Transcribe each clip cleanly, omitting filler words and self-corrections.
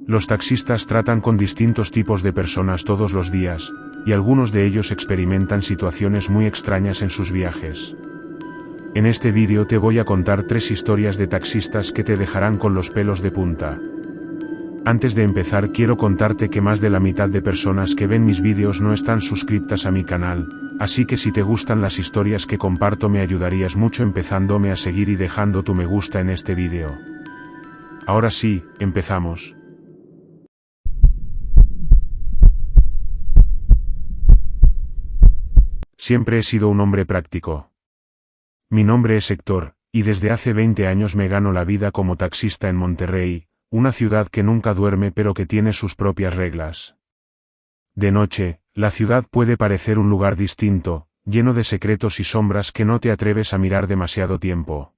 Los taxistas tratan con distintos tipos de personas todos los días, y algunos de ellos experimentan situaciones muy extrañas en sus viajes. En este vídeo te voy a contar 3 historias de taxistas que te dejarán con los pelos de punta. Antes de empezar quiero contarte que más de la mitad de personas que ven mis vídeos no están suscritas a mi canal, así que si te gustan las historias que comparto me ayudarías mucho empezándome a seguir y dejando tu me gusta en este vídeo. Ahora sí, empezamos. Siempre he sido un hombre práctico. Mi nombre es Héctor, y desde hace 20 años me gano la vida como taxista en Monterrey, una ciudad que nunca duerme pero que tiene sus propias reglas. De noche, la ciudad puede parecer un lugar distinto, lleno de secretos y sombras que no te atreves a mirar demasiado tiempo.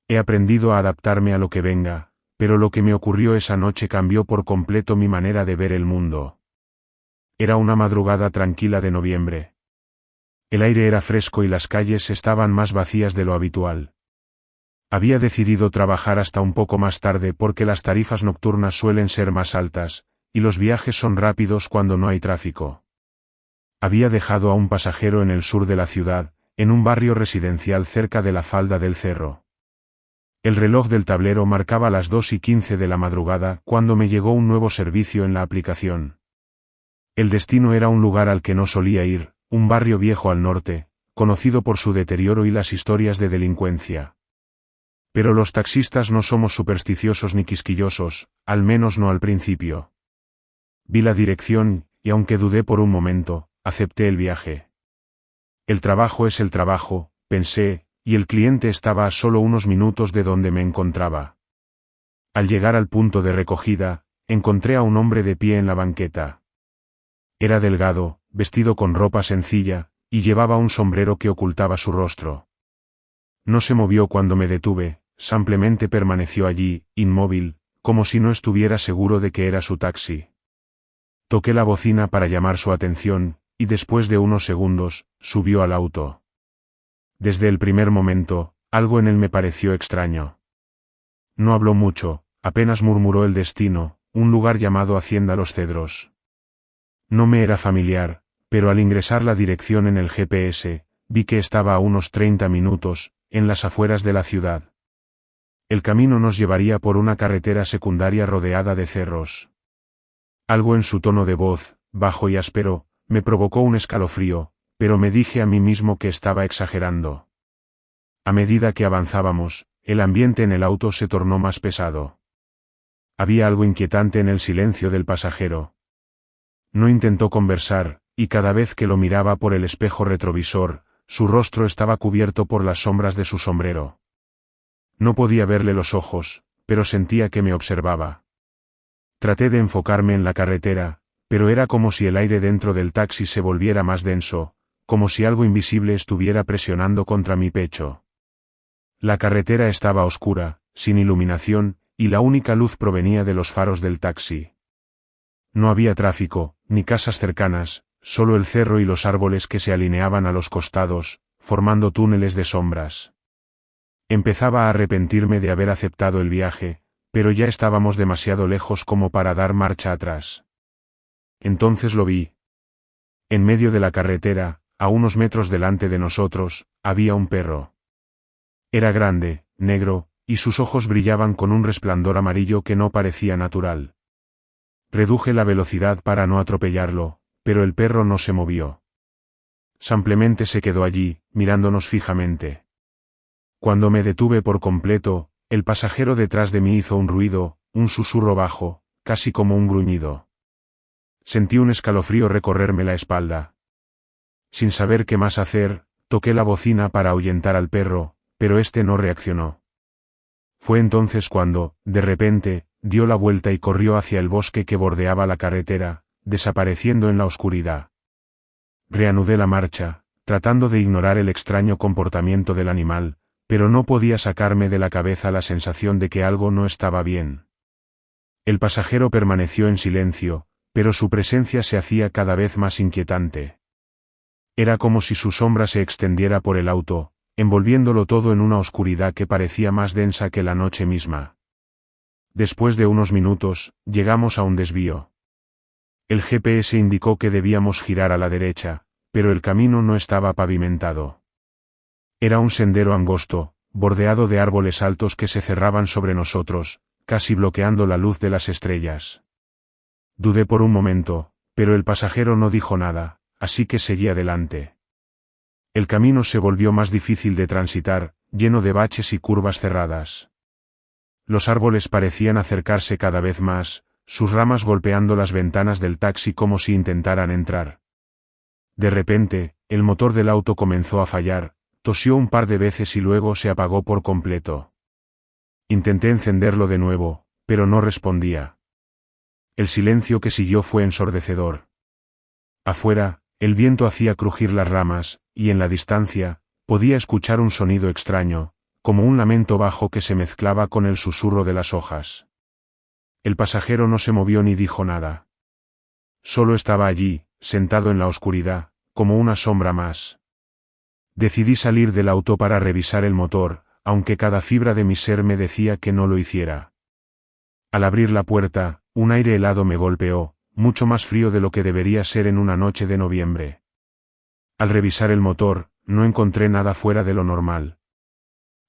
He aprendido a adaptarme a lo que venga, pero lo que me ocurrió esa noche cambió por completo mi manera de ver el mundo. Era una madrugada tranquila de noviembre. El aire era fresco y las calles estaban más vacías de lo habitual. Había decidido trabajar hasta un poco más tarde porque las tarifas nocturnas suelen ser más altas, y los viajes son rápidos cuando no hay tráfico. Había dejado a un pasajero en el sur de la ciudad, en un barrio residencial cerca de la falda del cerro. El reloj del tablero marcaba las 2:15 de la madrugada cuando me llegó un nuevo servicio en la aplicación. El destino era un lugar al que no solía ir, un barrio viejo al norte, conocido por su deterioro y las historias de delincuencia. Pero los taxistas no somos supersticiosos ni quisquillosos, al menos no al principio. Vi la dirección, y aunque dudé por un momento, acepté el viaje. El trabajo es el trabajo, pensé, y el cliente estaba a solo unos minutos de donde me encontraba. Al llegar al punto de recogida, encontré a un hombre de pie en la banqueta. Era delgado, vestido con ropa sencilla, y llevaba un sombrero que ocultaba su rostro. No se movió cuando me detuve, simplemente permaneció allí, inmóvil, como si no estuviera seguro de que era su taxi. Toqué la bocina para llamar su atención, y después de unos segundos, subió al auto. Desde el primer momento, algo en él me pareció extraño. No habló mucho, apenas murmuró el destino, un lugar llamado Hacienda Los Cedros. No me era familiar, pero al ingresar la dirección en el GPS, vi que estaba a unos 30 minutos, en las afueras de la ciudad. El camino nos llevaría por una carretera secundaria rodeada de cerros. Algo en su tono de voz, bajo y áspero, me provocó un escalofrío, pero me dije a mí mismo que estaba exagerando. A medida que avanzábamos, el ambiente en el auto se tornó más pesado. Había algo inquietante en el silencio del pasajero. No intentó conversar, y cada vez que lo miraba por el espejo retrovisor, su rostro estaba cubierto por las sombras de su sombrero. No podía verle los ojos, pero sentía que me observaba. Traté de enfocarme en la carretera, pero era como si el aire dentro del taxi se volviera más denso, como si algo invisible estuviera presionando contra mi pecho. La carretera estaba oscura, sin iluminación, y la única luz provenía de los faros del taxi. No había tráfico, ni casas cercanas, solo el cerro y los árboles que se alineaban a los costados, formando túneles de sombras. Empezaba a arrepentirme de haber aceptado el viaje, pero ya estábamos demasiado lejos como para dar marcha atrás. Entonces lo vi. En medio de la carretera, a unos metros delante de nosotros, había un perro. Era grande, negro, y sus ojos brillaban con un resplandor amarillo que no parecía natural. Reduje la velocidad para no atropellarlo, pero el perro no se movió. Simplemente se quedó allí, mirándonos fijamente. Cuando me detuve por completo, el pasajero detrás de mí hizo un ruido, un susurro bajo, casi como un gruñido. Sentí un escalofrío recorrerme la espalda. Sin saber qué más hacer, toqué la bocina para ahuyentar al perro, pero este no reaccionó. Fue entonces cuando, de repente, dio la vuelta y corrió hacia el bosque que bordeaba la carretera, desapareciendo en la oscuridad. Reanudé la marcha, tratando de ignorar el extraño comportamiento del animal, pero no podía sacarme de la cabeza la sensación de que algo no estaba bien. El pasajero permaneció en silencio, pero su presencia se hacía cada vez más inquietante. Era como si su sombra se extendiera por el auto, envolviéndolo todo en una oscuridad que parecía más densa que la noche misma. Después de unos minutos, llegamos a un desvío. El GPS indicó que debíamos girar a la derecha, pero el camino no estaba pavimentado. Era un sendero angosto, bordeado de árboles altos que se cerraban sobre nosotros, casi bloqueando la luz de las estrellas. Dudé por un momento, pero el pasajero no dijo nada, así que seguí adelante. El camino se volvió más difícil de transitar, lleno de baches y curvas cerradas. Los árboles parecían acercarse cada vez más, sus ramas golpeando las ventanas del taxi como si intentaran entrar. De repente, el motor del auto comenzó a fallar, tosió un par de veces y luego se apagó por completo. Intenté encenderlo de nuevo, pero no respondía. El silencio que siguió fue ensordecedor. Afuera, el viento hacía crujir las ramas, y en la distancia, podía escuchar un sonido extraño, como un lamento bajo que se mezclaba con el susurro de las hojas. El pasajero no se movió ni dijo nada. Solo estaba allí, sentado en la oscuridad, como una sombra más. Decidí salir del auto para revisar el motor, aunque cada fibra de mi ser me decía que no lo hiciera. Al abrir la puerta, un aire helado me golpeó, mucho más frío de lo que debería ser en una noche de noviembre. Al revisar el motor, no encontré nada fuera de lo normal.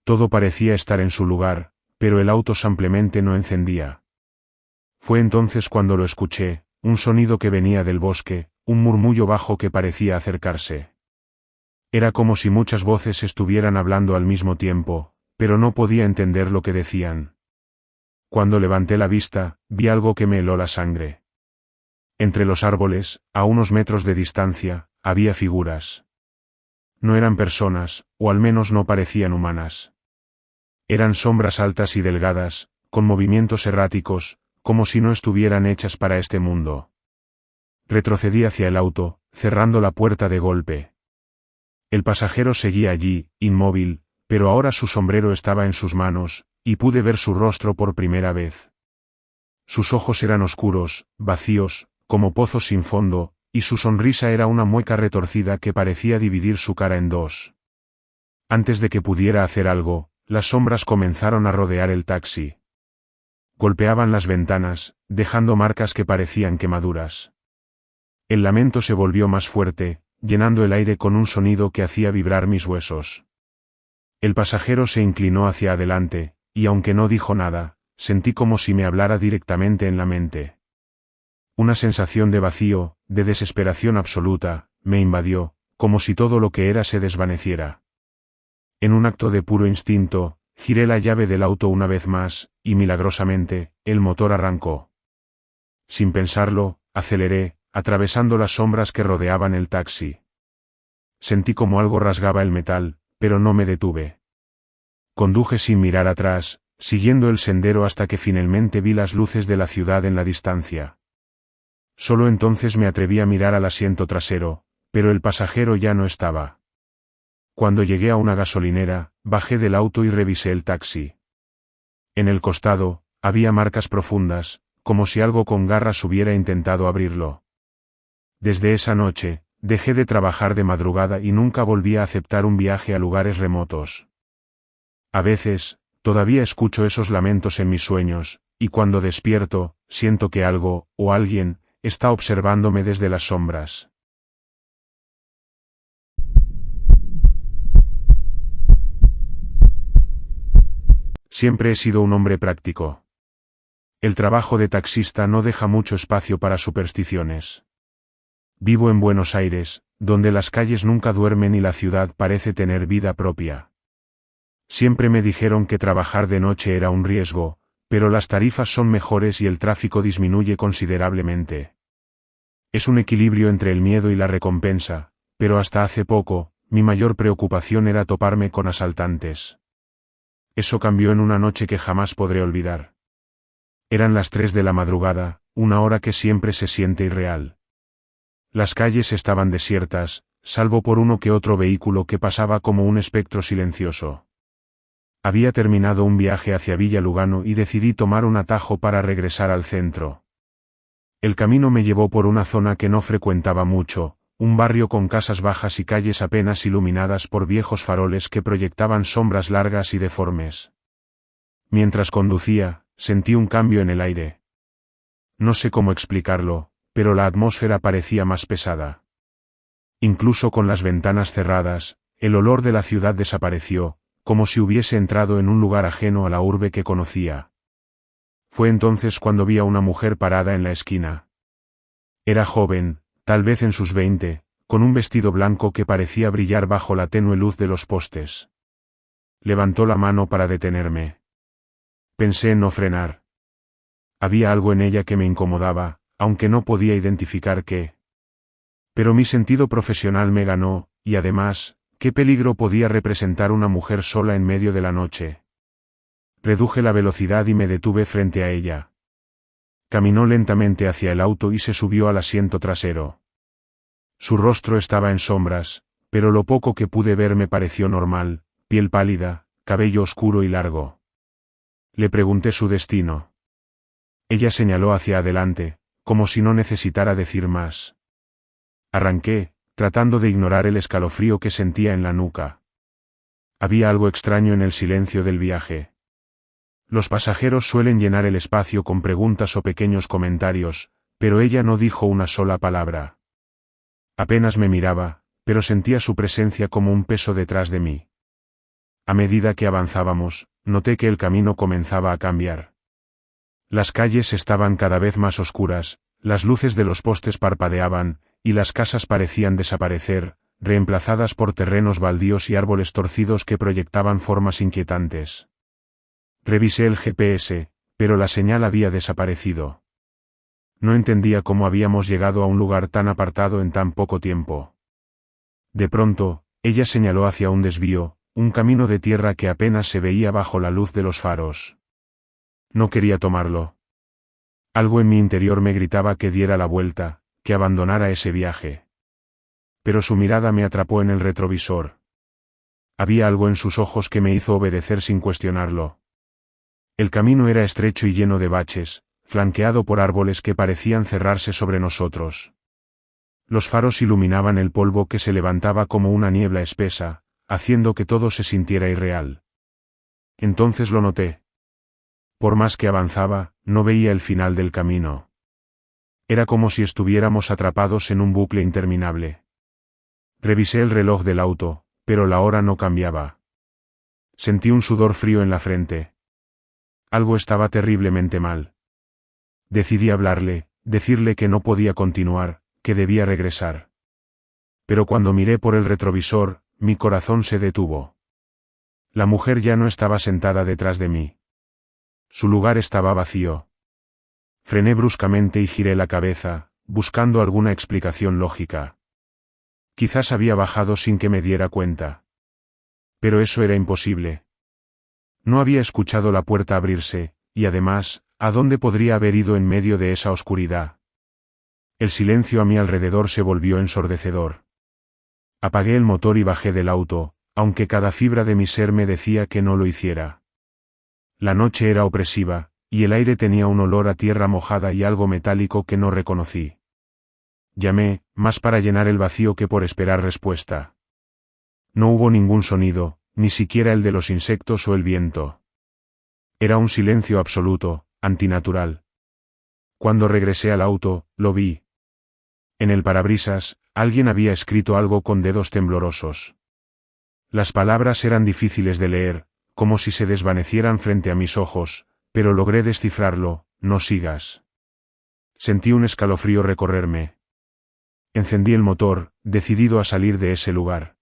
Todo parecía estar en su lugar, pero el auto simplemente no encendía. Fue entonces cuando lo escuché, un sonido que venía del bosque, un murmullo bajo que parecía acercarse. Era como si muchas voces estuvieran hablando al mismo tiempo, pero no podía entender lo que decían. Cuando levanté la vista, vi algo que me heló la sangre. Entre los árboles, a unos metros de distancia, había figuras. No eran personas, o al menos no parecían humanas. Eran sombras altas y delgadas, con movimientos erráticos, como si no estuvieran hechas para este mundo. Retrocedí hacia el auto, cerrando la puerta de golpe. El pasajero seguía allí, inmóvil, pero ahora su sombrero estaba en sus manos, y pude ver su rostro por primera vez. Sus ojos eran oscuros, vacíos, como pozos sin fondo, y su sonrisa era una mueca retorcida que parecía dividir su cara en dos. Antes de que pudiera hacer algo, las sombras comenzaron a rodear el taxi. Golpeaban las ventanas, dejando marcas que parecían quemaduras. El lamento se volvió más fuerte, llenando el aire con un sonido que hacía vibrar mis huesos. El pasajero se inclinó hacia adelante, y aunque no dijo nada, sentí como si me hablara directamente en la mente. Una sensación de vacío, de desesperación absoluta, me invadió, como si todo lo que era se desvaneciera. En un acto de puro instinto, giré la llave del auto una vez más, y milagrosamente, el motor arrancó. Sin pensarlo, aceleré, atravesando las sombras que rodeaban el taxi. Sentí como algo rasgaba el metal, pero no me detuve. Conduje sin mirar atrás, siguiendo el sendero hasta que finalmente vi las luces de la ciudad en la distancia. Solo entonces me atreví a mirar al asiento trasero, pero el pasajero ya no estaba. Cuando llegué a una gasolinera, bajé del auto y revisé el taxi. En el costado, había marcas profundas, como si algo con garras hubiera intentado abrirlo. Desde esa noche, dejé de trabajar de madrugada y nunca volví a aceptar un viaje a lugares remotos. A veces, todavía escucho esos lamentos en mis sueños, y cuando despierto, siento que algo, o alguien, está observándome desde las sombras. Siempre he sido un hombre práctico. El trabajo de taxista no deja mucho espacio para supersticiones. Vivo en Buenos Aires, donde las calles nunca duermen y la ciudad parece tener vida propia. Siempre me dijeron que trabajar de noche era un riesgo, pero las tarifas son mejores y el tráfico disminuye considerablemente. Es un equilibrio entre el miedo y la recompensa, pero hasta hace poco, mi mayor preocupación era toparme con asaltantes. Eso cambió en una noche que jamás podré olvidar. Eran las 3 de la madrugada, una hora que siempre se siente irreal. Las calles estaban desiertas, salvo por uno que otro vehículo que pasaba como un espectro silencioso. Había terminado un viaje hacia Villa Lugano y decidí tomar un atajo para regresar al centro. El camino me llevó por una zona que no frecuentaba mucho, un barrio con casas bajas y calles apenas iluminadas por viejos faroles que proyectaban sombras largas y deformes. Mientras conducía, sentí un cambio en el aire. No sé cómo explicarlo, pero la atmósfera parecía más pesada. Incluso con las ventanas cerradas, el olor de la ciudad desapareció, como si hubiese entrado en un lugar ajeno a la urbe que conocía. Fue entonces cuando vi a una mujer parada en la esquina. Era joven, tal vez en sus 20, con un vestido blanco que parecía brillar bajo la tenue luz de los postes. Levantó la mano para detenerme. Pensé en no frenar. Había algo en ella que me incomodaba, aunque no podía identificar qué. Pero mi sentido profesional me ganó, y además, ¿qué peligro podía representar una mujer sola en medio de la noche? Reduje la velocidad y me detuve frente a ella. Caminó lentamente hacia el auto y se subió al asiento trasero. Su rostro estaba en sombras, pero lo poco que pude ver me pareció normal, piel pálida, cabello oscuro y largo. Le pregunté su destino. Ella señaló hacia adelante, como si no necesitara decir más. Arranqué, tratando de ignorar el escalofrío que sentía en la nuca. Había algo extraño en el silencio del viaje. Los pasajeros suelen llenar el espacio con preguntas o pequeños comentarios, pero ella no dijo una sola palabra. Apenas me miraba, pero sentía su presencia como un peso detrás de mí. A medida que avanzábamos, noté que el camino comenzaba a cambiar. Las calles estaban cada vez más oscuras, las luces de los postes parpadeaban, y las casas parecían desaparecer, reemplazadas por terrenos baldíos y árboles torcidos que proyectaban formas inquietantes. Revisé el GPS, pero la señal había desaparecido. No entendía cómo habíamos llegado a un lugar tan apartado en tan poco tiempo. De pronto, ella señaló hacia un desvío, un camino de tierra que apenas se veía bajo la luz de los faros. No quería tomarlo. Algo en mi interior me gritaba que diera la vuelta, que abandonara ese viaje. Pero su mirada me atrapó en el retrovisor. Había algo en sus ojos que me hizo obedecer sin cuestionarlo. El camino era estrecho y lleno de baches, flanqueado por árboles que parecían cerrarse sobre nosotros. Los faros iluminaban el polvo que se levantaba como una niebla espesa, haciendo que todo se sintiera irreal. Entonces lo noté. Por más que avanzaba, no veía el final del camino. Era como si estuviéramos atrapados en un bucle interminable. Revisé el reloj del auto, pero la hora no cambiaba. Sentí un sudor frío en la frente. Algo estaba terriblemente mal. Decidí hablarle, decirle que no podía continuar, que debía regresar. Pero cuando miré por el retrovisor, mi corazón se detuvo. La mujer ya no estaba sentada detrás de mí. Su lugar estaba vacío. Frené bruscamente y giré la cabeza, buscando alguna explicación lógica. Quizás había bajado sin que me diera cuenta. Pero eso era imposible. No había escuchado la puerta abrirse, y además, ¿a dónde podría haber ido en medio de esa oscuridad? El silencio a mi alrededor se volvió ensordecedor. Apagué el motor y bajé del auto, aunque cada fibra de mi ser me decía que no lo hiciera. La noche era opresiva, y el aire tenía un olor a tierra mojada y algo metálico que no reconocí. Llamé, más para llenar el vacío que por esperar respuesta. No hubo ningún sonido, ni siquiera el de los insectos o el viento. Era un silencio absoluto, antinatural. Cuando regresé al auto, lo vi. En el parabrisas, alguien había escrito algo con dedos temblorosos. Las palabras eran difíciles de leer, como si se desvanecieran frente a mis ojos, pero logré descifrarlo: no sigas. Sentí un escalofrío recorrerme. Encendí el motor, decidido a salir de ese lugar.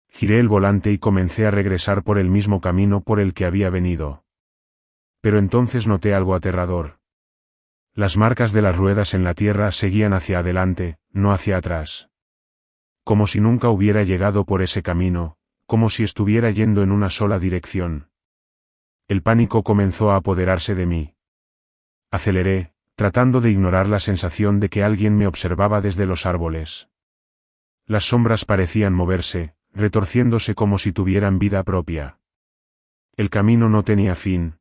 Giré el volante y comencé a regresar por el mismo camino por el que había venido. Pero entonces noté algo aterrador. Las marcas de las ruedas en la tierra seguían hacia adelante, no hacia atrás. Como si nunca hubiera llegado por ese camino, como si estuviera yendo en una sola dirección. El pánico comenzó a apoderarse de mí. Aceleré, tratando de ignorar la sensación de que alguien me observaba desde los árboles. Las sombras parecían moverse, retorciéndose como si tuvieran vida propia. El camino no tenía fin.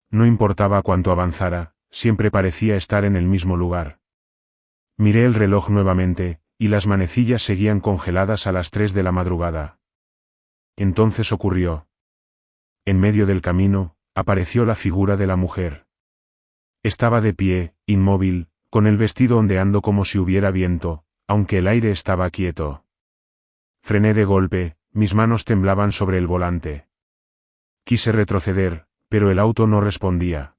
No importaba cuánto avanzara, siempre parecía estar en el mismo lugar. Miré el reloj nuevamente, y las manecillas seguían congeladas a las 3 de la madrugada. Entonces ocurrió. En medio del camino, Apareció la figura de la mujer. Estaba de pie, inmóvil, con el vestido ondeando como si hubiera viento, aunque el aire estaba quieto. Frené de golpe, mis manos temblaban sobre el volante. Quise retroceder, pero el auto no respondía.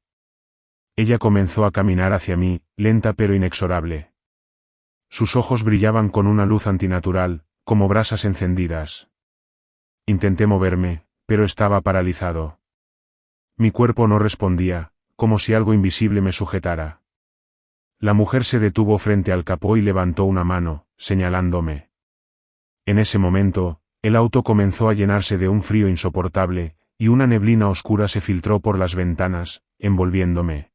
Ella comenzó a caminar hacia mí, lenta pero inexorable. Sus ojos brillaban con una luz antinatural, como brasas encendidas. Intenté moverme, pero estaba paralizado. Mi cuerpo no respondía, como si algo invisible me sujetara. La mujer se detuvo frente al capó y levantó una mano, señalándome. En ese momento, el auto comenzó a llenarse de un frío insoportable, y una neblina oscura se filtró por las ventanas, envolviéndome.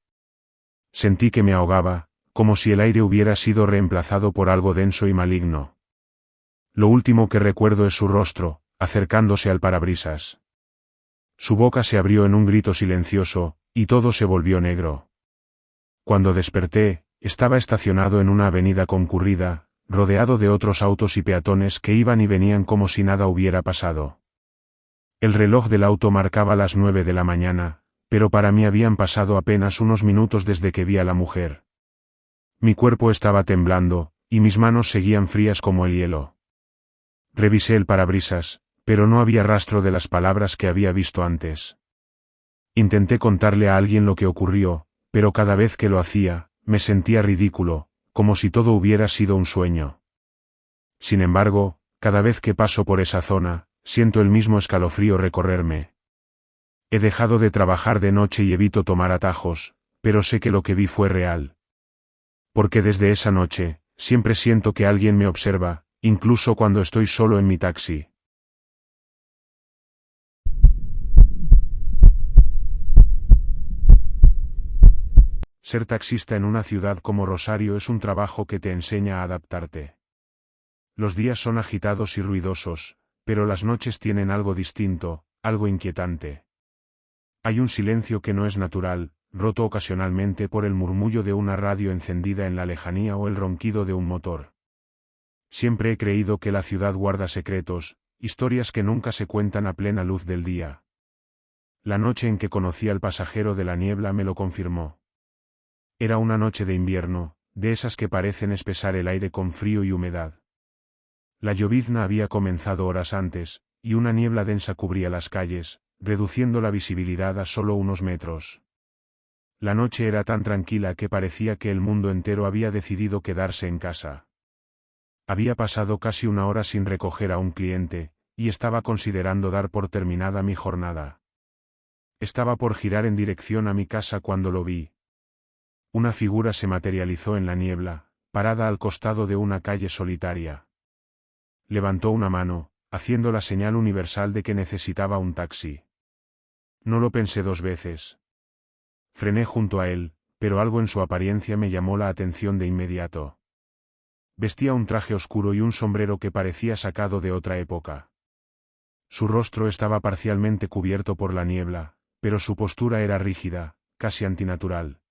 Sentí que me ahogaba, como si el aire hubiera sido reemplazado por algo denso y maligno. Lo último que recuerdo es su rostro, acercándose al parabrisas. Su boca se abrió en un grito silencioso, y todo se volvió negro. Cuando desperté, estaba estacionado en una avenida concurrida, rodeado de otros autos y peatones que iban y venían como si nada hubiera pasado. El reloj del auto marcaba las 9 de la mañana, pero para mí habían pasado apenas unos minutos desde que vi a la mujer. Mi cuerpo estaba temblando, y mis manos seguían frías como el hielo. Revisé el parabrisas, pero no había rastro de las palabras que había visto antes. Intenté contarle a alguien lo que ocurrió, pero cada vez que lo hacía, me sentía ridículo, como si todo hubiera sido un sueño. Sin embargo, cada vez que paso por esa zona, siento el mismo escalofrío recorrerme. He dejado de trabajar de noche y evito tomar atajos, pero sé que lo que vi fue real. Porque desde esa noche, siempre siento que alguien me observa, incluso cuando estoy solo en mi taxi. Ser taxista en una ciudad como Rosario es un trabajo que te enseña a adaptarte. Los días son agitados y ruidosos, pero las noches tienen algo distinto, algo inquietante. Hay un silencio que no es natural, roto ocasionalmente por el murmullo de una radio encendida en la lejanía o el ronquido de un motor. Siempre he creído que la ciudad guarda secretos, historias que nunca se cuentan a plena luz del día. La noche en que conocí al pasajero de la niebla me lo confirmó. Era una noche de invierno, de esas que parecen espesar el aire con frío y humedad. La llovizna había comenzado horas antes, y una niebla densa cubría las calles, reduciendo la visibilidad a solo unos metros. La noche era tan tranquila que parecía que el mundo entero había decidido quedarse en casa. Había pasado casi una hora sin recoger a un cliente, y estaba considerando dar por terminada mi jornada. Estaba por girar en dirección a mi casa cuando lo vi. Una figura se materializó en la niebla, parada al costado de una calle solitaria. Levantó una mano, haciendo la señal universal de que necesitaba un taxi. No lo pensé dos veces. Frené junto a él, pero algo en su apariencia me llamó la atención de inmediato. Vestía un traje oscuro y un sombrero que parecía sacado de otra época. Su rostro estaba parcialmente cubierto por la niebla, pero su postura era rígida, casi antinatural.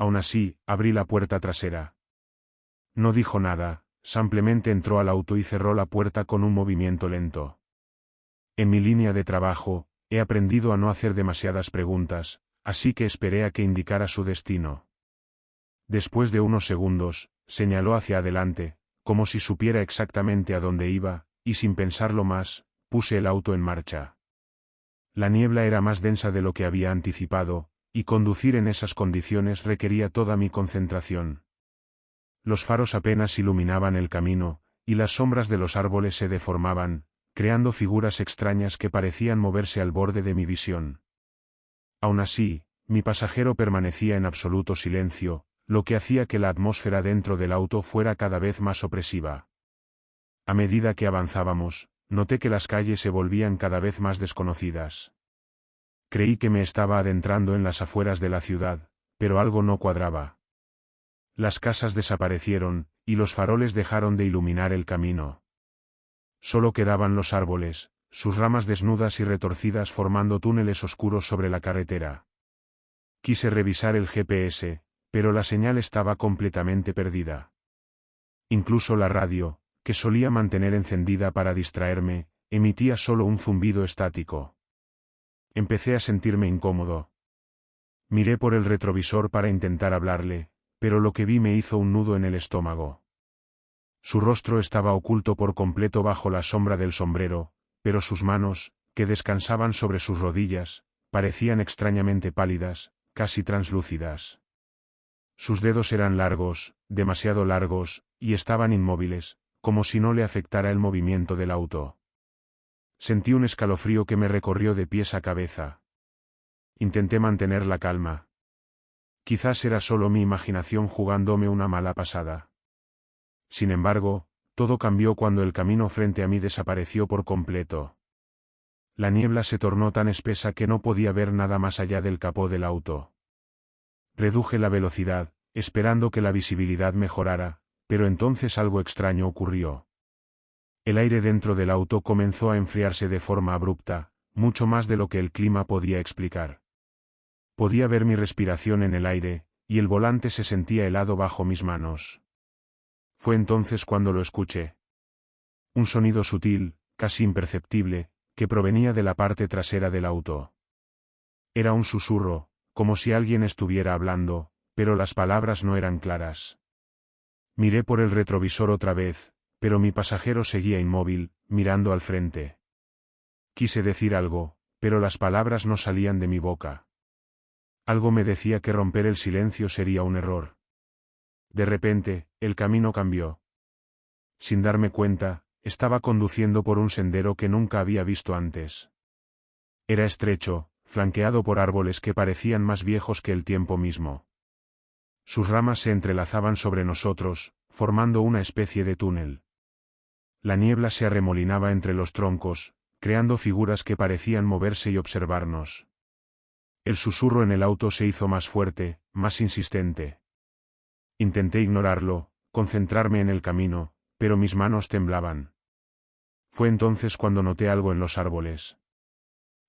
Aún así, abrí la puerta trasera. No dijo nada, simplemente entró al auto y cerró la puerta con un movimiento lento. En mi línea de trabajo, he aprendido a no hacer demasiadas preguntas, así que esperé a que indicara su destino. Después de unos segundos, señaló hacia adelante, como si supiera exactamente a dónde iba, y sin pensarlo más, puse el auto en marcha. La niebla era más densa de lo que había anticipado, y conducir en esas condiciones requería toda mi concentración. Los faros apenas iluminaban el camino, y las sombras de los árboles se deformaban, creando figuras extrañas que parecían moverse al borde de mi visión. Aún así, mi pasajero permanecía en absoluto silencio, lo que hacía que la atmósfera dentro del auto fuera cada vez más opresiva. A medida que avanzábamos, noté que las calles se volvían cada vez más desconocidas. Creí que me estaba adentrando en las afueras de la ciudad, pero algo no cuadraba. Las casas desaparecieron, y los faroles dejaron de iluminar el camino. Solo quedaban los árboles, sus ramas desnudas y retorcidas formando túneles oscuros sobre la carretera. Quise revisar el GPS, pero la señal estaba completamente perdida. Incluso la radio, que solía mantener encendida para distraerme, emitía solo un zumbido estático. Empecé a sentirme incómodo. Miré por el retrovisor para intentar hablarle, pero lo que vi me hizo un nudo en el estómago. Su rostro estaba oculto por completo bajo la sombra del sombrero, pero sus manos, que descansaban sobre sus rodillas, parecían extrañamente pálidas, casi translúcidas. Sus dedos eran largos, demasiado largos, y estaban inmóviles, como si no le afectara el movimiento del auto. Sentí un escalofrío que me recorrió de pies a cabeza. Intenté mantener la calma. Quizás era solo mi imaginación jugándome una mala pasada. Sin embargo, todo cambió cuando el camino frente a mí desapareció por completo. La niebla se tornó tan espesa que no podía ver nada más allá del capó del auto. Reduje la velocidad, esperando que la visibilidad mejorara, pero entonces algo extraño ocurrió. El aire dentro del auto comenzó a enfriarse de forma abrupta, mucho más de lo que el clima podía explicar. Podía ver mi respiración en el aire, y el volante se sentía helado bajo mis manos. Fue entonces cuando lo escuché. Un sonido sutil, casi imperceptible, que provenía de la parte trasera del auto. Era un susurro, como si alguien estuviera hablando, pero las palabras no eran claras. Miré por el retrovisor otra vez, pero mi pasajero seguía inmóvil, mirando al frente. Quise decir algo, pero las palabras no salían de mi boca. Algo me decía que romper el silencio sería un error. De repente, el camino cambió. Sin darme cuenta, estaba conduciendo por un sendero que nunca había visto antes. Era estrecho, flanqueado por árboles que parecían más viejos que el tiempo mismo. Sus ramas se entrelazaban sobre nosotros, formando una especie de túnel. La niebla se arremolinaba entre los troncos, creando figuras que parecían moverse y observarnos. El susurro en el auto se hizo más fuerte, más insistente. Intenté ignorarlo, concentrarme en el camino, pero mis manos temblaban. Fue entonces cuando noté algo en los árboles.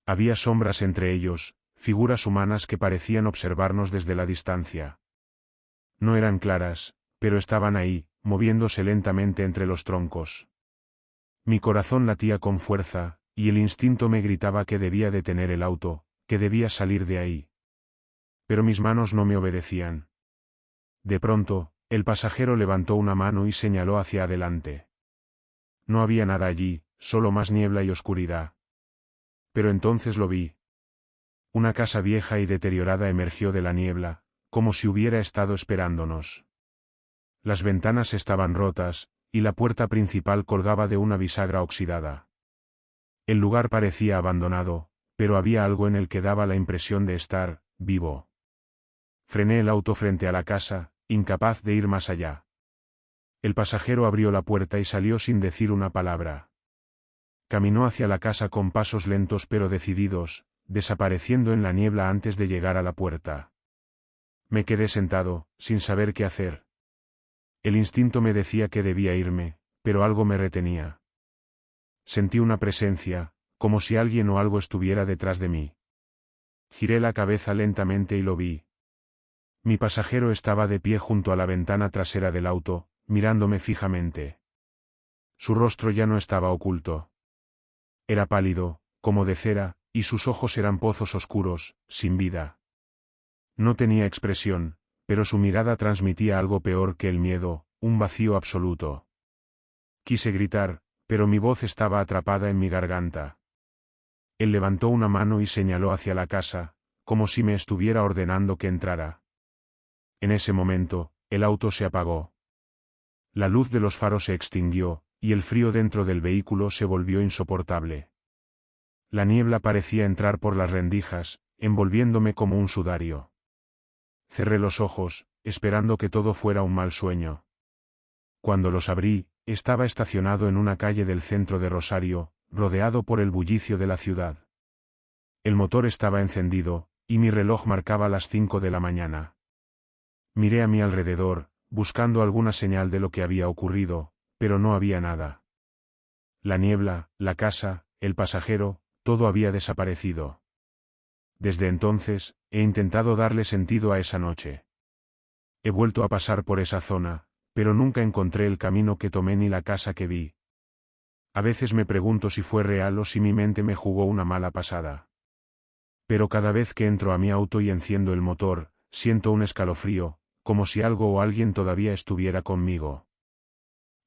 Había sombras entre ellos, figuras humanas que parecían observarnos desde la distancia. No eran claras, pero estaban ahí, moviéndose lentamente entre los troncos. Mi corazón latía con fuerza, y el instinto me gritaba que debía detener el auto, que debía salir de ahí. Pero mis manos no me obedecían. De pronto, el pasajero levantó una mano y señaló hacia adelante. No había nada allí, solo más niebla y oscuridad. Pero entonces lo vi. Una casa vieja y deteriorada emergió de la niebla, como si hubiera estado esperándonos. Las ventanas estaban rotas, y la puerta principal colgaba de una bisagra oxidada. El lugar parecía abandonado, pero había algo en él que daba la impresión de estar vivo. Frené el auto frente a la casa, incapaz de ir más allá. El pasajero abrió la puerta y salió sin decir una palabra. Caminó hacia la casa con pasos lentos pero decididos, desapareciendo en la niebla antes de llegar a la puerta. Me quedé sentado, sin saber qué hacer. El instinto me decía que debía irme, pero algo me retenía. Sentí una presencia, como si alguien o algo estuviera detrás de mí. Giré la cabeza lentamente y lo vi. Mi pasajero estaba de pie junto a la ventana trasera del auto, mirándome fijamente. Su rostro ya no estaba oculto. Era pálido, como de cera, y sus ojos eran pozos oscuros, sin vida. No tenía expresión, pero su mirada transmitía algo peor que el miedo, un vacío absoluto. Quise gritar, pero mi voz estaba atrapada en mi garganta. Él levantó una mano y señaló hacia la casa, como si me estuviera ordenando que entrara. En ese momento, el auto se apagó. La luz de los faros se extinguió, y el frío dentro del vehículo se volvió insoportable. La niebla parecía entrar por las rendijas, envolviéndome como un sudario. Cerré los ojos, esperando que todo fuera un mal sueño. Cuando los abrí, estaba estacionado en una calle del centro de Rosario, rodeado por el bullicio de la ciudad. El motor estaba encendido, y mi reloj marcaba las 5 de la mañana. Miré a mi alrededor, buscando alguna señal de lo que había ocurrido, pero no había nada. La niebla, la casa, el pasajero, todo había desaparecido. Desde entonces, he intentado darle sentido a esa noche. He vuelto a pasar por esa zona, pero nunca encontré el camino que tomé ni la casa que vi. A veces me pregunto si fue real o si mi mente me jugó una mala pasada. Pero cada vez que entro a mi auto y enciendo el motor, siento un escalofrío, como si algo o alguien todavía estuviera conmigo.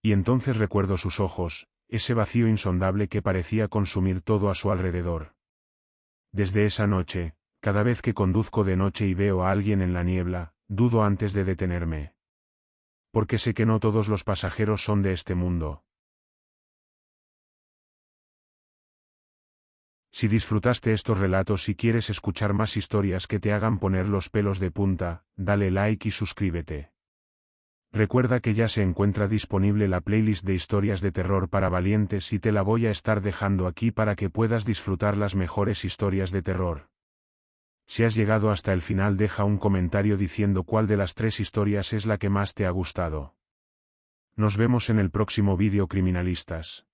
Y entonces recuerdo sus ojos, ese vacío insondable que parecía consumir todo a su alrededor. Desde esa noche, cada vez que conduzco de noche y veo a alguien en la niebla, dudo antes de detenerme. Porque sé que no todos los pasajeros son de este mundo. Si disfrutaste estos relatos y quieres escuchar más historias que te hagan poner los pelos de punta, dale like y suscríbete. Recuerda que ya se encuentra disponible la playlist de historias de terror para valientes y te la voy a estar dejando aquí para que puedas disfrutar las mejores historias de terror. Si has llegado hasta el final, deja un comentario diciendo cuál de las 3 historias es la que más te ha gustado. Nos vemos en el próximo vídeo, criminalistas.